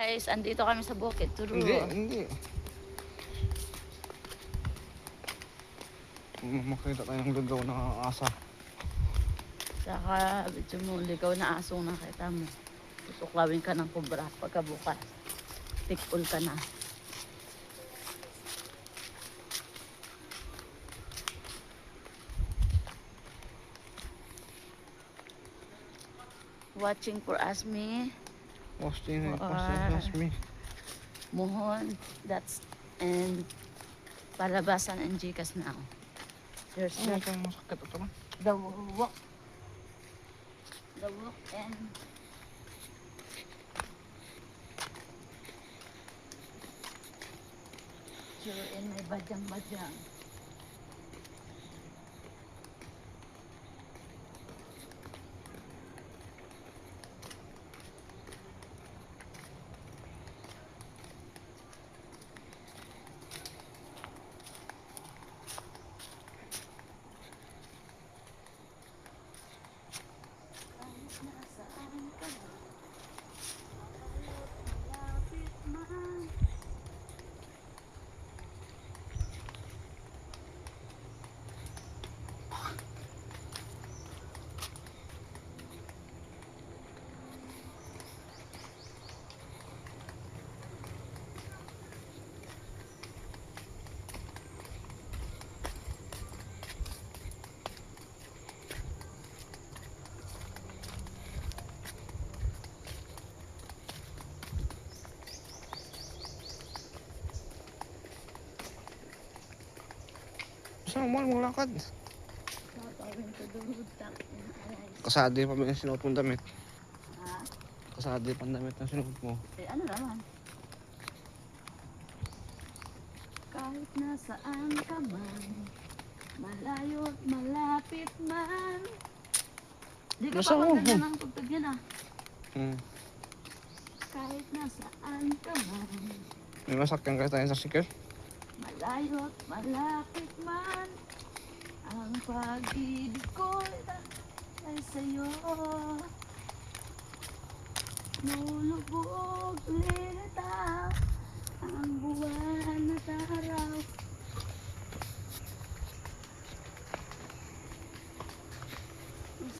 guys, andito kami sa Bukid Turo. Hindi. Makita tayo ng lugaw na asa. Saka, medyo mo, ligaw na asong nakita mo. Tutuklawin ka ng kubra pagkabukas. Tikpul ka na. Watching for Asmi. Watching me. Mohon, that's and Palabasan and Gcash now. There's Ano ito yung masakit ito lang? the walk and you're in my badyang. Saan mo lakad? Kasadi pa ba yung sinuot mong damit? Ha? Kasadi pa ang damit na sinuot mo. Eh, ano naman? Kahit nasaan ka man, malayo at malapit man. Di ka Nasa pa ako. maganda ng tugtog yan ah. Kahit nasaan ka man, May masakyan kayo tayo sa sikil? malayo at malapit man, ang pag-ibig ko ay sa'yo. Lulubog